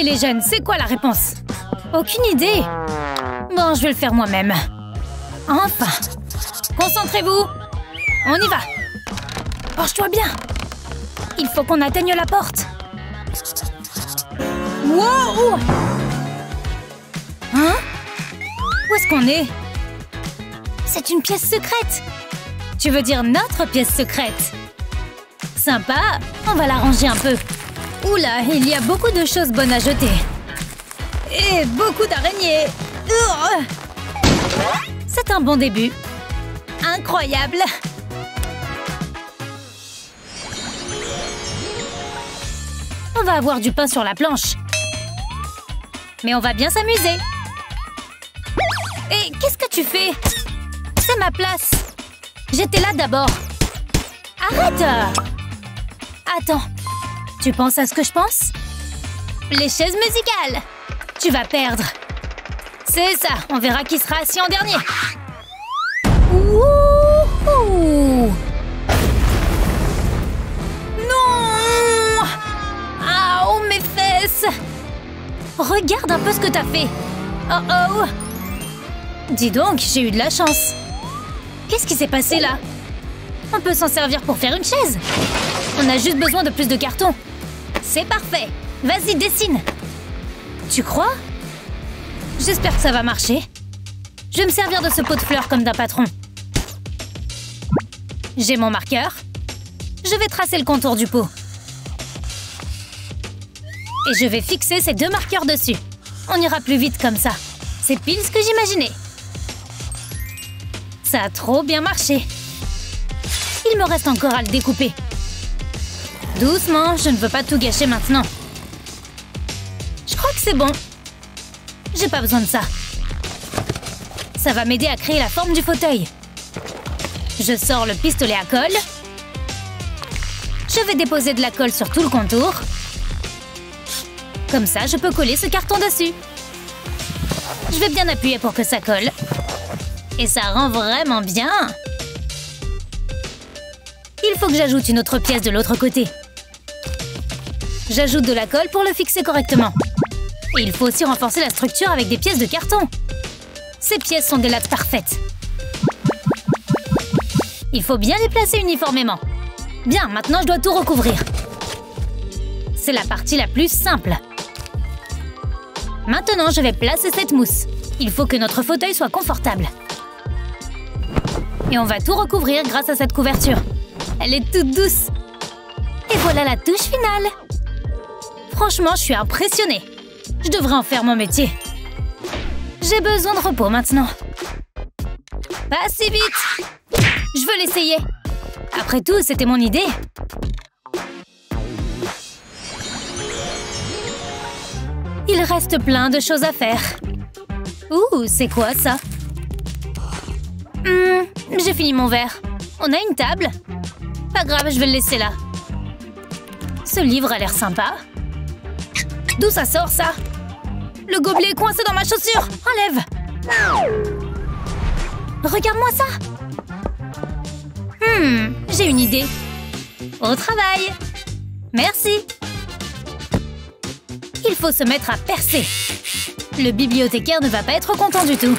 Allez les jeunes, c'est quoi la réponse? Aucune idée. Bon, je vais le faire moi-même. Enfin. Concentrez-vous. On y va. Penche-toi bien. Il faut qu'on atteigne la porte. Wow! Hein? Où est-ce qu'on est? C'est une pièce secrète. Tu veux dire notre pièce secrète? Sympa, on va la ranger un peu. Oula, il y a beaucoup de choses bonnes à jeter. Et beaucoup d'araignées. C'est un bon début. Incroyable. On va avoir du pain sur la planche. Mais on va bien s'amuser. Et qu'est-ce que tu fais? C'est ma place. J'étais là d'abord. Arrête! Attends. Tu penses à ce que je pense? Les chaises musicales. Tu vas perdre. C'est ça. On verra qui sera assis en dernier. Wouhou! Non! Ah, oh, mes fesses! Regarde un peu ce que t'as fait. Oh oh! Dis donc, j'ai eu de la chance. Qu'est-ce qui s'est passé là? On peut s'en servir pour faire une chaise. On a juste besoin de plus de carton. C'est parfait. Vas-y, dessine. Tu crois? J'espère que ça va marcher. Je vais me servir de ce pot de fleurs comme d'un patron. J'ai mon marqueur. Je vais tracer le contour du pot. Et je vais fixer ces 2 marqueurs dessus. On ira plus vite comme ça. C'est pile ce que j'imaginais. Ça a trop bien marché. Il me reste encore à le découper. Doucement, je ne veux pas tout gâcher maintenant. Je crois que c'est bon. J'ai pas besoin de ça. Ça va m'aider à créer la forme du fauteuil. Je sors le pistolet à colle. Je vais déposer de la colle sur tout le contour. Comme ça, je peux coller ce carton dessus. Je vais bien appuyer pour que ça colle. Et ça rend vraiment bien. Il faut que j'ajoute une autre pièce de l'autre côté. J'ajoute de la colle pour le fixer correctement. Et il faut aussi renforcer la structure avec des pièces de carton. Ces pièces sont des lattes parfaites. Il faut bien les placer uniformément. Bien, maintenant je dois tout recouvrir. C'est la partie la plus simple. Maintenant, je vais placer cette mousse. Il faut que notre fauteuil soit confortable. Et on va tout recouvrir grâce à cette couverture. Elle est toute douce. Et voilà la touche finale. Franchement, je suis impressionnée. Je devrais en faire mon métier. J'ai besoin de repos maintenant. Pas si vite. Je veux l'essayer. Après tout, c'était mon idée. Il reste plein de choses à faire. Ouh, c'est quoi ça? J'ai fini mon verre. On a une table? Pas grave, je vais le laisser là. Ce livre a l'air sympa. D'où ça sort, ça? Le gobelet est coincé dans ma chaussure! Enlève! Regarde-moi ça! J'ai une idée. Au travail! Merci! Il faut se mettre à percer. Le bibliothécaire ne va pas être content du tout.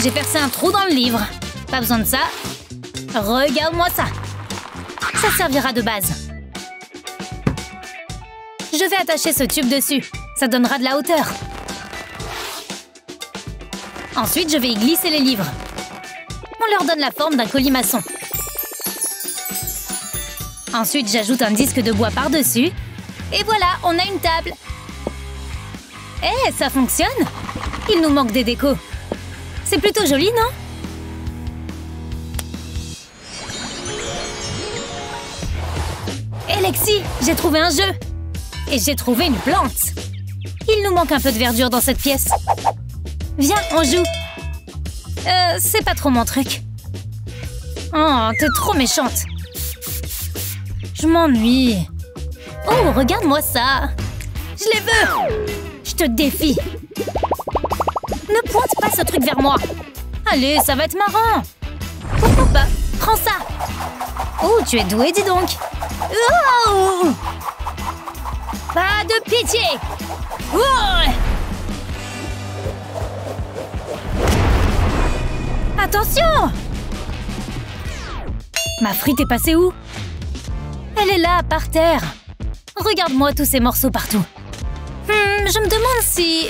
J'ai percé un trou dans le livre. Pas besoin de ça. Regarde-moi ça. Ça servira de base. Je vais attacher ce tube dessus. Ça donnera de la hauteur. Ensuite, je vais y glisser les livres. On leur donne la forme d'un colimaçon. Ensuite, j'ajoute un disque de bois par-dessus. Et voilà, on a une table. Eh, ça fonctionne! Il nous manque des décos. C'est plutôt joli, non? Hé, Lexi, j'ai trouvé un jeu! Et j'ai trouvé une plante! Il nous manque un peu de verdure dans cette pièce. Viens, on joue! C'est pas trop mon truc. Oh, t'es trop méchante. Je m'ennuie. Oh, regarde-moi ça! Je les veux! Je te défie! Ne pointe pas ce truc vers moi! Allez, ça va être marrant! Bah, prends ça! Oh, tu es douée, dis donc! Oh! Pas de pitié! Ouh! Attention! Ma frite est passée où? Elle est là, par terre. Regarde-moi tous ces morceaux partout. Je me demande si...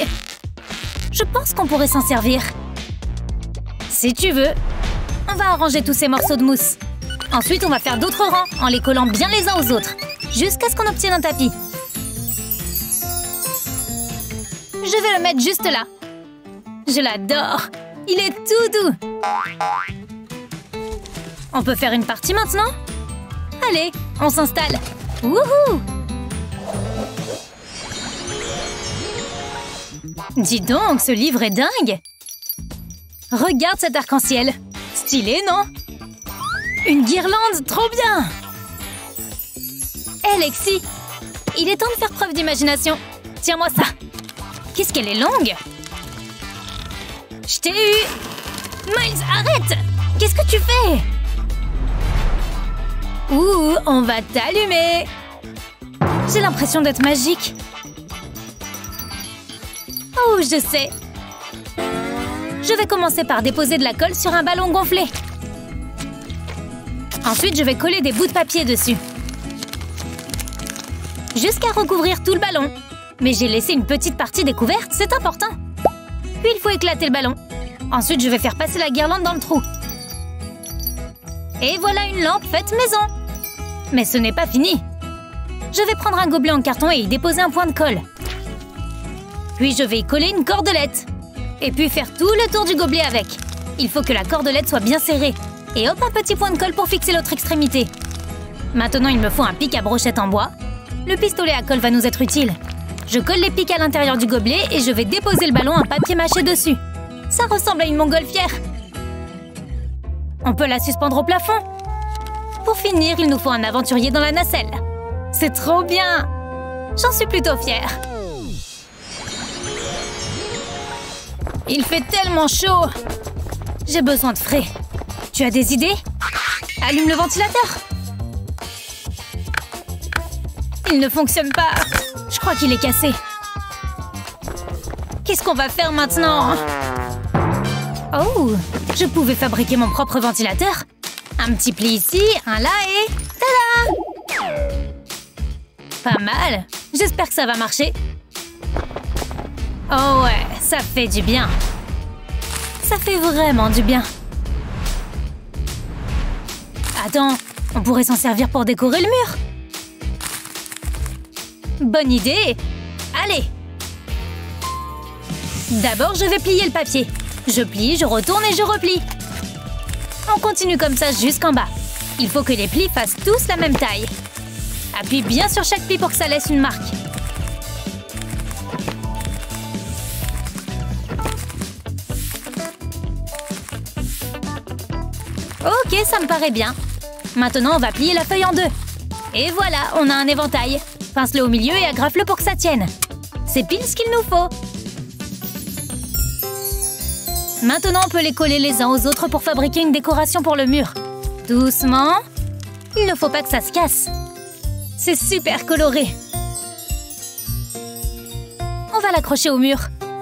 Je pense qu'on pourrait s'en servir. Si tu veux. On va arranger tous ces morceaux de mousse. Ensuite, on va faire d'autres rangs en les collant bien les uns aux autres, jusqu'à ce qu'on obtienne un tapis. Je vais le mettre juste là. Je l'adore. Il est tout doux. On peut faire une partie maintenant? Allez, on s'installe. Wouhou! Dis donc, ce livre est dingue! Regarde cet arc-en-ciel. Stylé, non? Une guirlande, trop bien! Hé, Lexi! Il est temps de faire preuve d'imagination. Tiens-moi ça. Qu'est-ce qu'elle est longue? Je t'ai eu! Miles, arrête! Qu'est-ce que tu fais? Ouh, on va t'allumer! J'ai l'impression d'être magique. Oh, je sais! Je vais commencer par déposer de la colle sur un ballon gonflé. Ensuite, je vais coller des bouts de papier dessus. Jusqu'à recouvrir tout le ballon. Mais j'ai laissé une petite partie découverte, c'est important. Puis il faut éclater le ballon. Ensuite, je vais faire passer la guirlande dans le trou. Et voilà une lampe faite maison. Mais ce n'est pas fini. Je vais prendre un gobelet en carton et y déposer un point de colle. Puis je vais y coller une cordelette. Et puis faire tout le tour du gobelet avec. Il faut que la cordelette soit bien serrée. Et hop, un petit point de colle pour fixer l'autre extrémité. Maintenant, il me faut un pic à brochette en bois. Le pistolet à colle va nous être utile. Je colle les pics à l'intérieur du gobelet et je vais déposer le ballon en papier mâché dessus. Ça ressemble à une montgolfière. On peut la suspendre au plafond. Pour finir, il nous faut un aventurier dans la nacelle. C'est trop bien! J'en suis plutôt fière. Il fait tellement chaud. J'ai besoin de frais. Tu as des idées? Allume le ventilateur. Il ne fonctionne pas. Je crois qu'il est cassé. Qu'est-ce qu'on va faire maintenant? Oh, je pouvais fabriquer mon propre ventilateur. Un petit pli ici, un là et... Tada! Pas mal. J'espère que ça va marcher. Oh ouais, ça fait du bien. Ça fait vraiment du bien. Attends, on pourrait s'en servir pour décorer le mur. Bonne idée! Allez! D'abord, je vais plier le papier. Je plie, je retourne et je replie. On continue comme ça jusqu'en bas. Il faut que les plis fassent tous la même taille. Appuie bien sur chaque pli pour que ça laisse une marque. Ok, ça me paraît bien. Maintenant, on va plier la feuille en deux. Et voilà, on a un éventail. Pince-le au milieu et agrafe-le pour que ça tienne. C'est pile ce qu'il nous faut. Maintenant, on peut les coller les uns aux autres pour fabriquer une décoration pour le mur. Doucement. Il ne faut pas que ça se casse. C'est super coloré. On va l'accrocher au mur.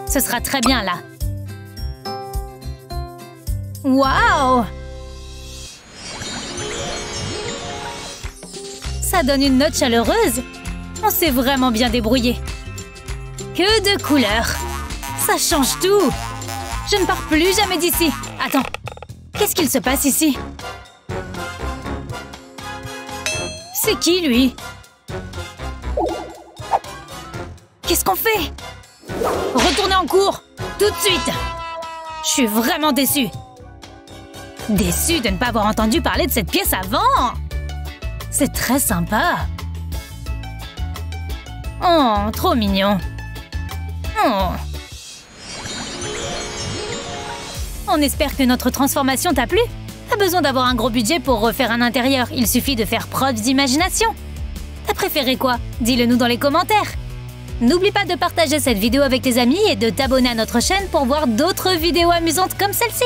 Ce sera très bien là. Waouh! Ça donne une note chaleureuse. On s'est vraiment bien débrouillé. Que de couleurs! Ça change tout! Je ne pars plus jamais d'ici. Attends, qu'est-ce qu'il se passe ici? C'est qui, lui? Qu'est-ce qu'on fait? Retournez en cours! Tout de suite! Je suis vraiment déçue. Déçue de ne pas avoir entendu parler de cette pièce avant! C'est très sympa. Oh, trop mignon. Oh. On espère que notre transformation t'a plu. Pas besoin d'avoir un gros budget pour refaire un intérieur. Il suffit de faire preuve d'imagination. T'as préféré quoi? Dis-le nous dans les commentaires. N'oublie pas de partager cette vidéo avec tes amis et de t'abonner à notre chaîne pour voir d'autres vidéos amusantes comme celle-ci.